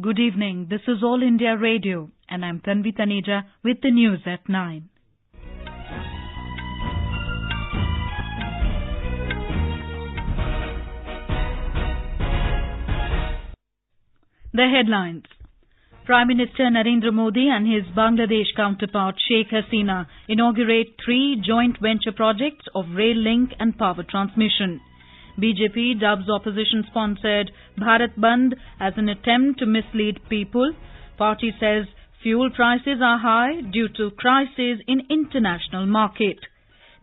Good evening. This is All India Radio, and I'm Tanvi Taneja with the news at 9. The headlines. Prime Minister Narendra Modi and his Bangladesh counterpart Sheikh Hasina inaugurate 3 joint venture projects of rail link and power transmission. BJP dubs opposition-sponsored Bharat Bandh as an attempt to mislead people. Party says fuel prices are high due to crisis in international market.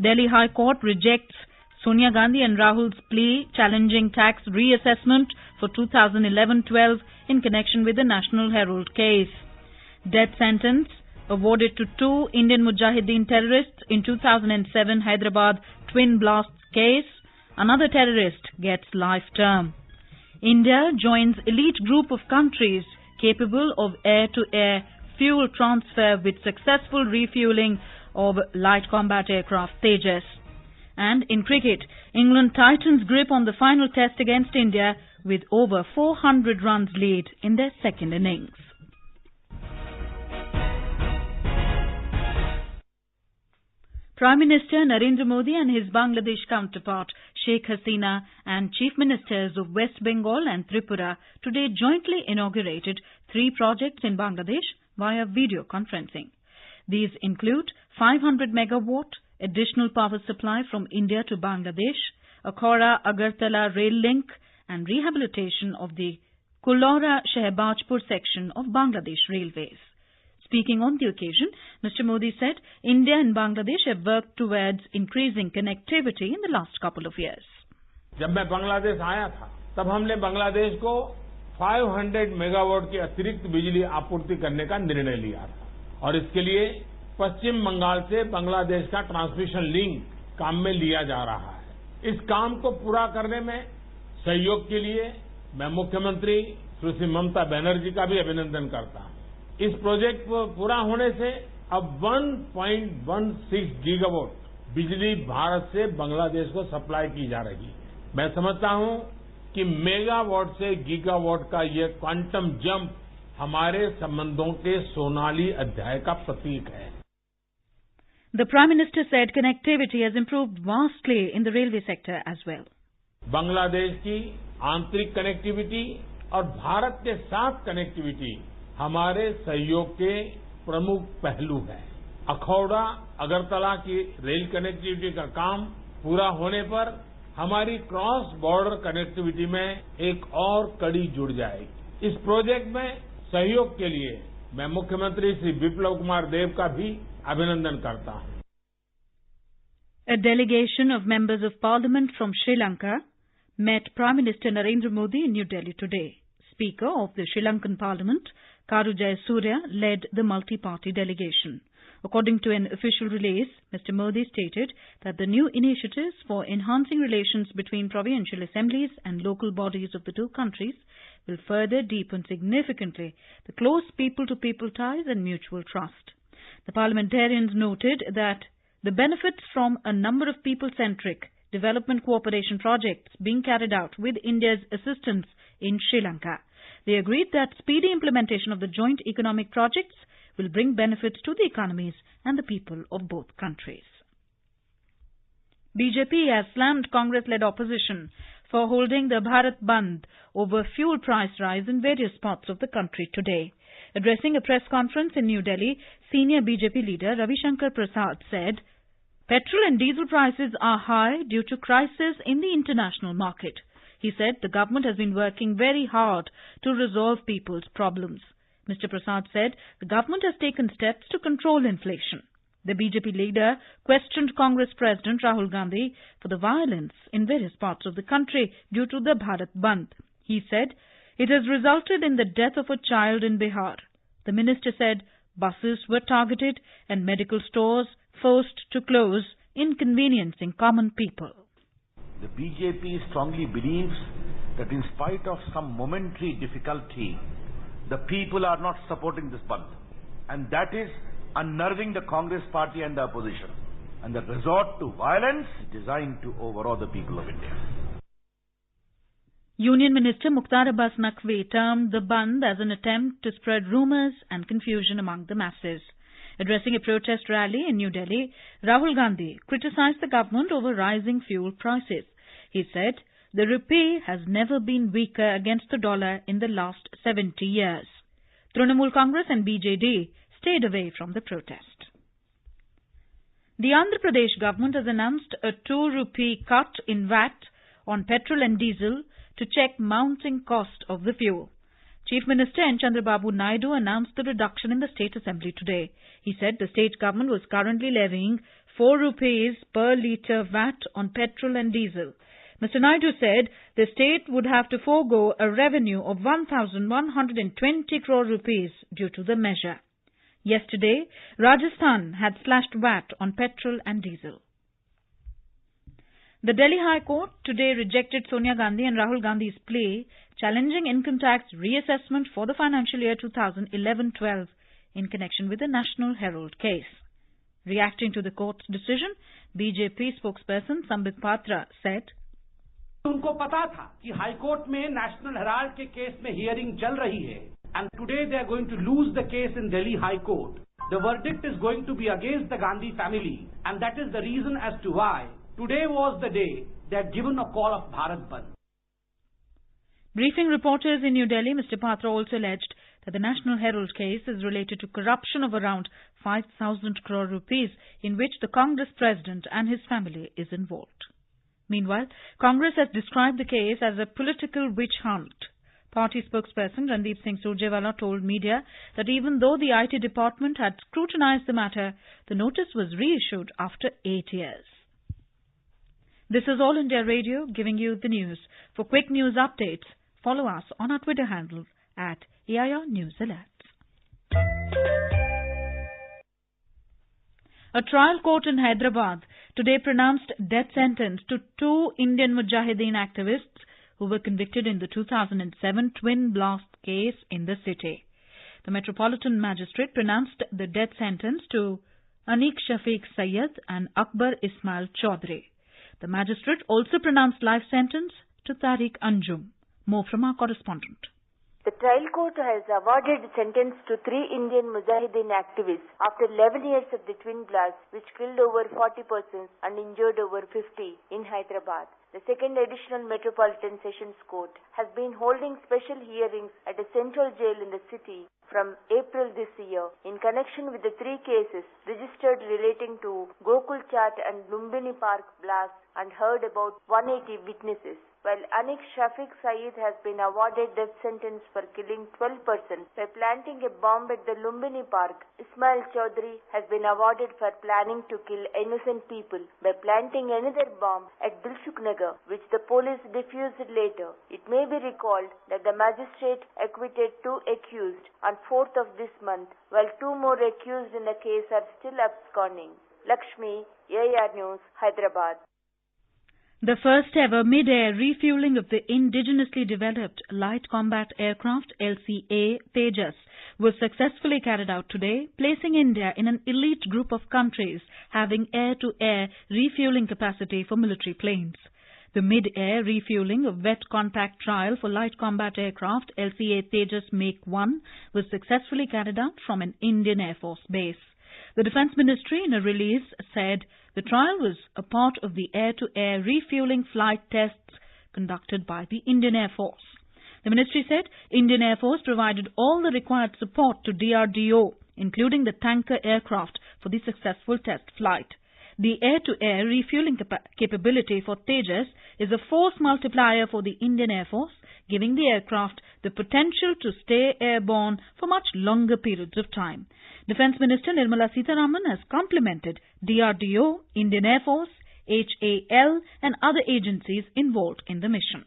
Delhi High Court rejects Sonia Gandhi and Rahul's plea challenging tax reassessment for 2011-12 in connection with the National Herald case. Death sentence awarded to 2 Indian Mujahideen terrorists in 2007 Hyderabad twin blasts case. Another terrorist gets life term. India joins elite group of countries capable of air-to-air fuel transfer with successful refueling of light combat aircraft Tejas. And in cricket, England tightens grip on the final test against India with over 400 runs lead in their second innings. Prime Minister Narendra Modi and his Bangladesh counterpart Sheikh Hasina and Chief Ministers of West Bengal and Tripura today jointly inaugurated 3 projects in Bangladesh via video conferencing. These include 500 megawatt additional power supply from India to Bangladesh, a Agartala rail link, and rehabilitation of the Kullora Shehbazpur section of Bangladesh Railways. Speaking on the occasion, Mr. Modi said India and Bangladesh have worked towards increasing connectivity in the last couple of years. जब मैं बांग्लादेश आया था, तब हमने बांग्लादेश को 500 megawatt की अतिरिक्त बिजली आपूर्ति करने का निर्णय लिया था और इसके लिए पश्चिम बंगाल से बांग्लादेश का ट्रांसमिशन लिंक काम में लिया जा रहा है। इस काम को पूरा करने में सहयोग के लिए मैं मुख्यमंत्री श्रीमती ममता बनर्जी का भी अभिनंदन करता हूं। इस प्रोजेक्ट को पूरा होने से अब 1.16 गीगावाट बिजली भारत से बांग्लादेश को सप्लाई की जा रही है। मैं समझता हूं कि मेगावाट से गीगावाट का ये क्वांटम जंप हमारे संबंधों के सोनाली अध्याय का प्रतीक है। The Prime Minister said connectivity has improved vastly in the railway sector as well. Bangladesh की आंतरिक कनेक्टिविटी और भारत के साथ कनेक्टिविटी हमारे सहयोग के प्रमुख पहलू हैं। अखौड़ा अगरतला की रेल कनेक्टिविटी का काम पूरा होने पर हमारी क्रॉस बॉर्डर कनेक्टिविटी में एक और कड़ी जुड़ जाएगी। इस प्रोजेक्ट में सहयोग के लिए मैं मुख्यमंत्री श्री बिप्लब कुमार देव का भी अभिनंदन करता हूं। A delegation of members of parliament from Sri Lanka met Prime Minister Narendra Modi in New Delhi today. Speaker of the Sri Lankan Parliament, Karu Jayasuriya, led the multi-party delegation. According to an official release, Mr. Modi stated that the new initiatives for enhancing relations between provincial assemblies and local bodies of the 2 countries will further deepen significantly the close people-to-people ties and mutual trust. The parliamentarians noted that the benefits from a number of people-centric development cooperation projects being carried out with India's assistance in Sri Lanka. They agreed that speedy implementation of the joint economic projects will bring benefits to the economies and the people of both countries. BJP has slammed Congress-led opposition for holding the Bharat Bandh over fuel price rise in various parts of the country today. Addressing a press conference in New Delhi, senior BJP leader Ravi Shankar Prasad said, "Petrol and diesel prices are high due to crisis in the international market." He said the government has been working very hard to resolve people's problems. Mr. Prasad said the government has taken steps to control inflation. The BJP leader questioned Congress President Rahul Gandhi for the violence in various parts of the country due to the Bharat Bandh. He said it has resulted in the death of a child in Bihar. The minister said buses were targeted and medical stores forced to close, inconveniencing common people. The BJP strongly believes that in spite of some momentary difficulty, the people are not supporting this bandh. And that is unnerving the Congress party and the opposition. And the resort to violence is designed to overawe the people of India. Union Minister Mukhtar Abbas Naqvi termed the Bandh as an attempt to spread rumours and confusion among the masses. Addressing a protest rally in New Delhi, Rahul Gandhi criticised the government over rising fuel prices. He said, the rupee has never been weaker against the dollar in the last 70 years. Trinamool Congress and BJD stayed away from the protest. The Andhra Pradesh government has announced a 2 rupee cut in VAT on petrol and diesel to check mounting cost of the fuel. Chief Minister N. Chandrababu Naidu announced the reduction in the State Assembly today. He said the state government was currently levying 4 rupees per litre VAT on petrol and diesel. Mr. Naidu said the state would have to forego a revenue of 1,120 crore rupees due to the measure. Yesterday, Rajasthan had slashed VAT on petrol and diesel. The Delhi High Court today rejected Sonia Gandhi and Rahul Gandhi's plea challenging income tax reassessment for the financial year 2011-12 in connection with the National Herald case. Reacting to the court's decision, BJP spokesperson Sambit Patra said, उनको पता था कि high court में national Herald के case में hearing चल रही है and today they are going to lose the case in Delhi High Court. The verdict is going to be against the Gandhi family and that is the reason as to why today was the day they had given a call of Bharat Bandh. Briefing reporters in New Delhi, Mr. Patra also alleged that the National Herald case is related to corruption of around 5,000 crore rupees in which the Congress president and his family is involved. Meanwhile, Congress has described the case as a political witch hunt. Party spokesperson Randeep Singh Surjewala told media that even though the IT department had scrutinized the matter, the notice was reissued after 8 years. This is All India Radio giving you the news. For quick news updates, follow us on our Twitter handle at AIR News Alerts. A trial court in Hyderabad today pronounced death sentence to 2 Indian Mujahideen activists who were convicted in the 2007 twin blast case in the city. The Metropolitan Magistrate pronounced the death sentence to Anik Shafiq Sayyed and Akbar Ismail Chaudhry. The magistrate also pronounced life sentence to Tariq Anjum. More from our correspondent. The trial court has awarded sentence to 3 Indian Mujahideen activists after 11 years of the twin blasts which killed over 40 persons and injured over 50 in Hyderabad. The second additional Metropolitan Sessions Court has been holding special hearings at a central jail in the city from April this year in connection with the 3 cases registered relating to Gokul Chat and Lumbini Park blasts and heard about 180 witnesses. While Anik Shafiq Saeed has been awarded death sentence for killing 12 persons by planting a bomb at the Lumbini Park, Ismail Chaudhry has been awarded for planning to kill innocent people by planting another bomb at Dilsuknagar, which the police defused later. It may be recalled that the magistrate acquitted 2 accused on 4th of this month, while 2 more accused in the case are still absconding. Lakshmi, AIR News, Hyderabad. The first ever mid-air refueling of the indigenously developed light combat aircraft LCA Tejas was successfully carried out today, placing India in an elite group of countries having air-to-air refueling capacity for military planes. The mid-air refueling of wet contact trial for light combat aircraft LCA Tejas MAK-1 was successfully carried out from an Indian Air Force base. The Defence Ministry in a release said the trial was a part of the air-to-air refueling flight tests conducted by the Indian Air Force. The ministry said Indian Air Force provided all the required support to DRDO, including the tanker aircraft, for the successful test flight. The air-to-air refueling capability for Tejas is a force multiplier for the Indian Air Force, giving the aircraft the potential to stay airborne for much longer periods of time. Defence Minister Nirmala Sitharaman has complimented DRDO, Indian Air Force, HAL and other agencies involved in the mission.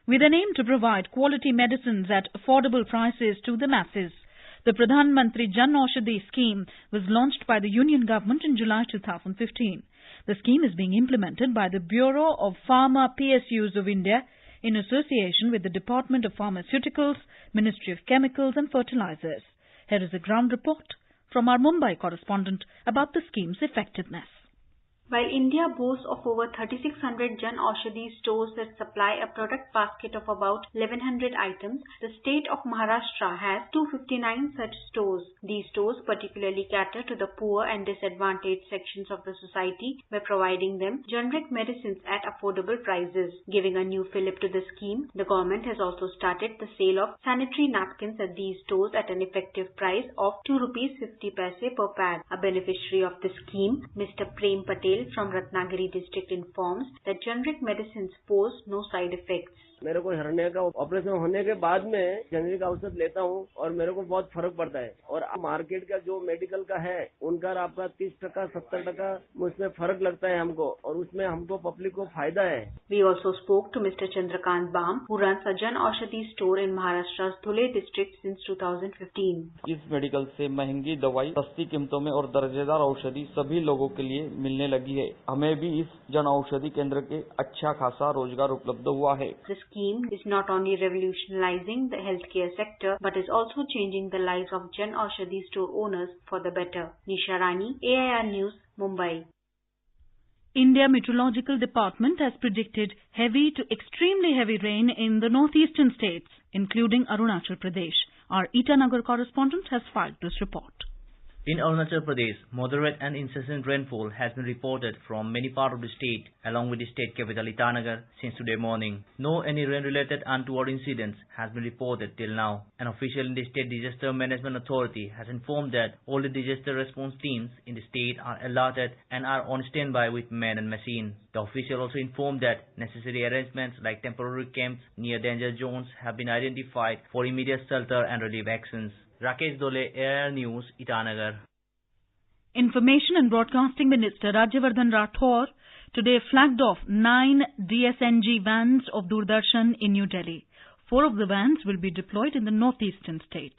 With an aim to provide quality medicines at affordable prices to the masses, the Pradhan Mantri Jan Aushadhi scheme was launched by the Union Government in July 2015. The scheme is being implemented by the Bureau of Pharma PSUs of India in association with the Department of Pharmaceuticals, Ministry of Chemicals and Fertilizers. Here is a ground report from our Mumbai correspondent about the scheme's effectiveness. While India boasts of over 3,600 Jan Aushadhi stores that supply a product basket of about 1,100 items, the state of Maharashtra has 259 such stores. These stores particularly cater to the poor and disadvantaged sections of the society by providing them generic medicines at affordable prices. Giving a new fillip to the scheme, the government has also started the sale of sanitary napkins at these stores at an effective price of ₹2.50 per pad. A beneficiary of the scheme, Mr. Prem Patel from Ratnagiri district informs that generic medicines pose no side effects. मेरे को hernia का operation होने के बाद में generic औषध लेता हूँ और मेरे को बहुत फर्क पड़ता है और मार्केट का जो मेडिकल का है उनका आपका 30% 70% उसमें फर्क लगता है हमको और उसमें हमको पब्लिक को फायदा है. We also spoke to Mr. Chandrakant Bam, who runs a Jan Aushadhi store in Maharashtra's Dhule district since 2015. इस मेडिकल से महंगी दवाई सस्ती कीमतों में और दर्जेदार औषधि सभी लोगों के लिए मिलने लगी है. हमें भी इस जन औषधि केंद्र के अच्छा खासा रोजगार उपलब्ध हुआ है. The scheme is not only revolutionizing the healthcare sector but is also changing the lives of Jan Aushadhi store owners for the better. Nisha Rani, AIR News, Mumbai. India Meteorological Department has predicted heavy to extremely heavy rain in the northeastern states, including Arunachal Pradesh. Our Itanagar correspondent has filed this report. In Arunachal Pradesh, moderate and incessant rainfall has been reported from many parts of the state, along with the state capital Itanagar, since today morning. No any rain-related untoward incidents has been reported till now. An official in the State Disaster Management Authority has informed that all the disaster response teams in the state are alerted and are on standby with men and machine. The official also informed that necessary arrangements like temporary camps near danger zones have been identified for immediate shelter and relief actions. Rakesh Dole, AIR News, Itanagar. Information and Broadcasting Minister Rajyavardhan Rathore today flagged off 9 DSNG vans of Doordarshan in New Delhi. 4 of the vans will be deployed in the northeastern states.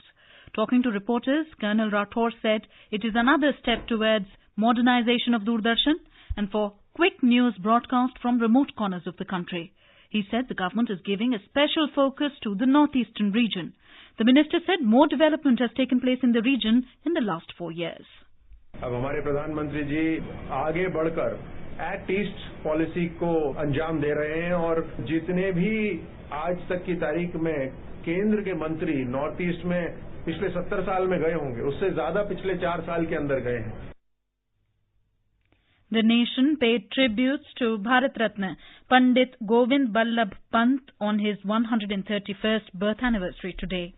Talking to reporters, Colonel Rathore said it is another step towards modernization of Doordarshan and for quick news broadcast from remote corners of the country. He said the government is giving a special focus to the northeastern region. The minister said more development has taken place in the region in the last 4 years. अब हमारे प्रधानमंत्री जी आगे बढ़कर act east policy को अंजाम दे रहे हैं और जितने भी आज तक की तारीख में केंद्र के मंत्री नॉर्थ ईस्ट में पिछले 70 साल में गए होंगे, उससे ज्यादा पिछले 4 साल के अंदर गए हैं. The nation paid tributes to Bharat Ratna Pandit Govind Ballabh Pant on his 131st birth anniversary today.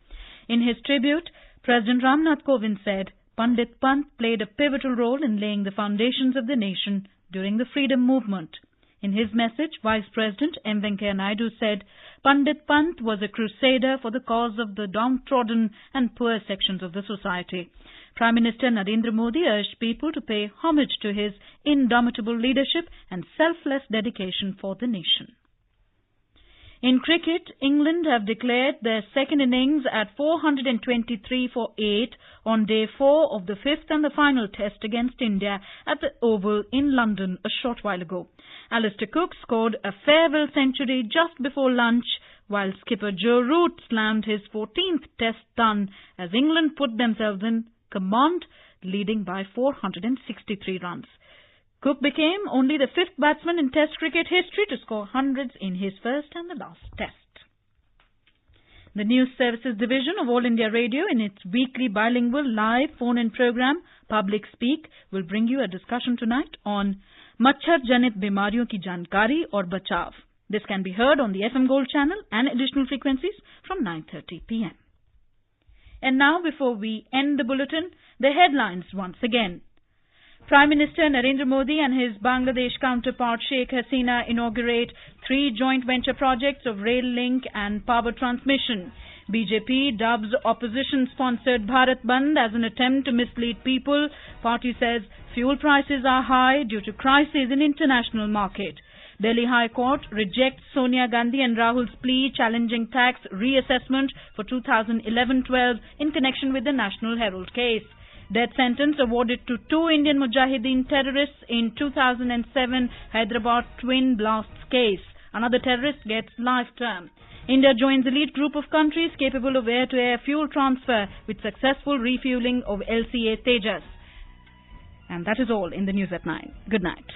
In his tribute, President Ramnath Kovind said Pandit Pant played a pivotal role in laying the foundations of the nation during the freedom movement. In his message, Vice President M. Venkaiah Naidu said Pandit Pant was a crusader for the cause of the downtrodden and poor sections of the society. Prime Minister Narendra Modi urged people to pay homage to his indomitable leadership and selfless dedication for the nation. In cricket, England have declared their second innings at 423 for 8 on day 4 of the fifth and the final test against India at the Oval in London a short while ago. Alistair Cook scored a farewell century just before lunch, while skipper Joe Root slammed his 14th test ton as England put themselves in command, leading by 463 runs. Cook became only the 5th batsman in Test cricket history to score hundreds in his first and the last Test. The News Services Division of All India Radio, in its weekly bilingual live phone-in program, Public Speak, will bring you a discussion tonight on Machhar-Janit Bimariyon ki Jankari aur Bachav. This can be heard on the FM Gold channel and additional frequencies from 9:30 p.m. And now, before we end the bulletin, the headlines once again. Prime Minister Narendra Modi and his Bangladesh counterpart Sheikh Hasina inaugurate 3 joint venture projects of rail link and power transmission. BJP dubs opposition-sponsored Bharat Bandh as an attempt to mislead people. Party says fuel prices are high due to crisis in international market. Delhi High Court rejects Sonia Gandhi and Rahul's plea challenging tax reassessment for 2011-12 in connection with the National Herald case. Death sentence awarded to 2 Indian Mujahideen terrorists in 2007 Hyderabad twin blasts case. Another terrorist gets life term. India joins elite group of countries capable of air-to-air fuel transfer with successful refueling of LCA Tejas. And that is all in the news at 9. Good night.